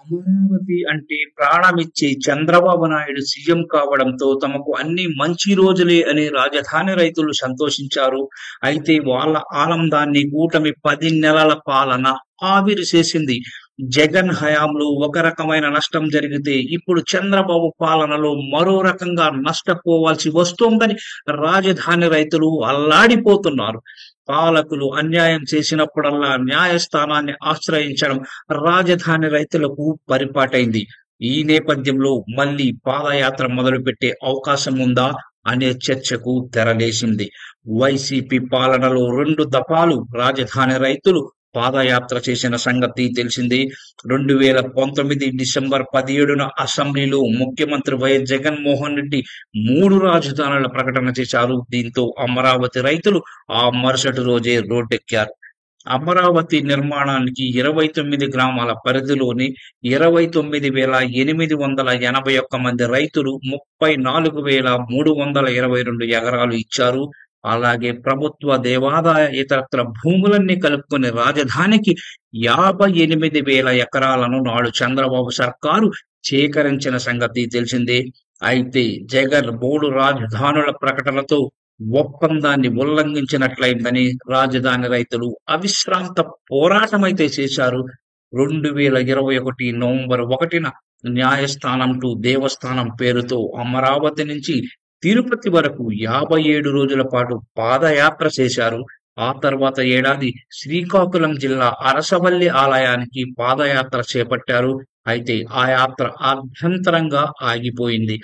అమరావతి అంటే ప్రాణమిచ్చి చంద్రబాబు నాయుడు సీఎం కావడంతో తమకు అన్ని మంచి రోజులే అని రాజధాని రైతులు సంతోషించారు. అయితే వాళ్ళ ఆనందాన్ని కూటమి 10 నెలల పాలన ఆవిరి చేసింది. జగన్ హయాంలో ఒక రకమైన నష్టం జరిగితే ఇప్పుడు చంద్రబాబు పాలనలో మరో రకంగా నష్టపోవాల్సి వస్తోందని రాజధాని రైతులు అల్లాడిపోతున్నారు. పాలకులు అన్యాయం చేసినప్పుడల్లా న్యాయస్థానాన్ని ఆశ్రయించడం రాజధాని రైతులకు పరిపాటైంది. ఈ నేపథ్యంలో మళ్ళీ పాదయాత్ర మొదలుపెట్టే అవకాశం ఉందా అనే చర్చకు తెరలేసింది. వైసీపీ పాలనలో 2 దఫాలు రాజధాని రైతులు పాదయాత్ర చేసిన సంగతి తెలిసిందే. 2019 డిసెంబర్ 17న అసెంబ్లీలో ముఖ్యమంత్రి వైఎస్ జగన్మోహన్ రెడ్డి 3 రాజధానుల ప్రకటన చేశారు. దీంతో అమరావతి రైతులు ఆ మరుసటి రోజే రోడ్డెక్కారు. అమరావతి నిర్మాణానికి 29 గ్రామాల పరిధిలోని 29,881 మంది రైతులు 34,322 ఎకరాలు ఇచ్చారు. అలాగే ప్రభుత్వ దేవాదాయ ఇతరత్ర భూములన్నీ కలుపుకొని రాజధానికి 58,000 ఎకరాలను నాడు చంద్రబాబు సర్కారు సేకరించిన సంగతి తెలిసిందే. అయితే జగన్ 3 రాజధానుల ప్రకటనతో ఒప్పందాన్ని ఉల్లంఘించినట్లయిందని రాజధాని రైతులు అవిశ్రాంత పోరాటమైతే చేశారు. 2021 నవంబర్ 1న న్యాయస్థానం టు దేవస్థానం పేరుతో అమరావతి నుంచి తిరుపతి వరకు 57 రోజుల పాటు పాదయాత్ర చేశారు. ఆ తర్వాత ఏడాది శ్రీకాకుళం జిల్లా అరసవల్లి ఆలయానికి పాదయాత్ర చేపట్టారు. అయితే ఆ యాత్ర అభ్యంతరంగా ఆగిపోయింది.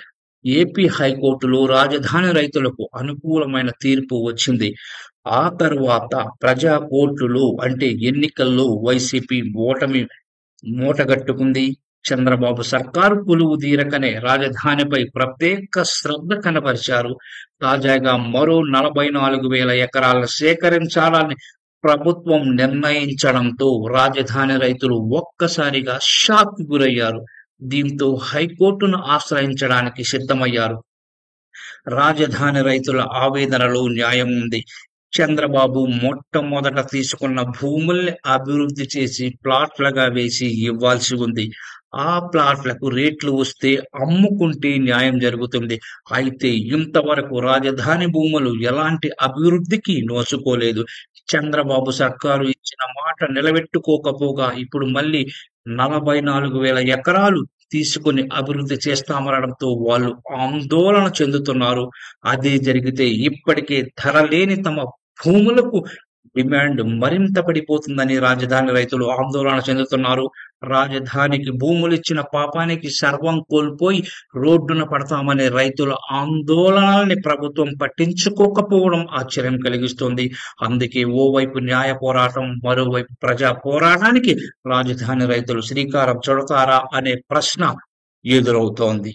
ఏపీ హైకోర్టులో రాజధాని రైతులకు అనుకూలమైన తీర్పు వచ్చింది. ఆ తరువాత ప్రజా కోర్టులో అంటే ఎన్నికల్లో వైసీపీ ఓటమి మూటగట్టుకుంది. చంద్రబాబు సర్కారు కొలువు తీరకనే రాజధానిపై ప్రత్యేక శ్రద్ధ కనబరిచారు. తాజాగా మరో 44,000 ఎకరాలను సేకరించాలని ప్రభుత్వం నిర్ణయించడంతో రాజధాని రైతులు ఒక్కసారిగా షాక్ గురయ్యారు. దీంతో హైకోర్టును ఆశ్రయించడానికి సిద్ధమయ్యారు. రాజధాని రైతుల ఆవేదనలో న్యాయం ఉంది. చంద్రబాబు మొట్టమొదట తీసుకున్న భూముల్ని అభివృద్ధి చేసి ప్లాట్లుగా వేసి ఇవ్వాల్సి ఉంది. ఆ ప్లాట్లకు రేట్లు వస్తే అమ్ముకుంటే న్యాయం జరుగుతుంది. అయితే ఇంతవరకు రాజధాని భూములు ఎలాంటి అభివృద్ధికి నోచుకోలేదు. చంద్రబాబు సర్కారు ఇచ్చిన మాట నిలబెట్టుకోకపోగా ఇప్పుడు మళ్ళీ 44,000 ఎకరాలు తీసుకుని అభివృద్ధి చేస్తామనడంతో వాళ్ళు ఆందోళన చెందుతున్నారు. అదే జరిగితే ఇప్పటికే ధర లేని తమ భూములకు డిమాండ్ మరింత పడిపోతుందని రాజధాని రైతులు ఆందోళన చెందుతున్నారు. రాజధానికి భూములిచ్చిన పాపానికి సర్వం కోల్పోయి రోడ్డున పడతామనే రైతుల ఆందోళనల్ని ప్రభుత్వం పట్టించుకోకపోవడం ఆశ్చర్యం కలిగిస్తుంది. అందుకే ఓవైపు న్యాయ పోరాటం, మరోవైపు ప్రజా పోరాటానికి రాజధాని రైతులు శ్రీకారం చుడతారా అనే ప్రశ్న ఎదురవుతోంది.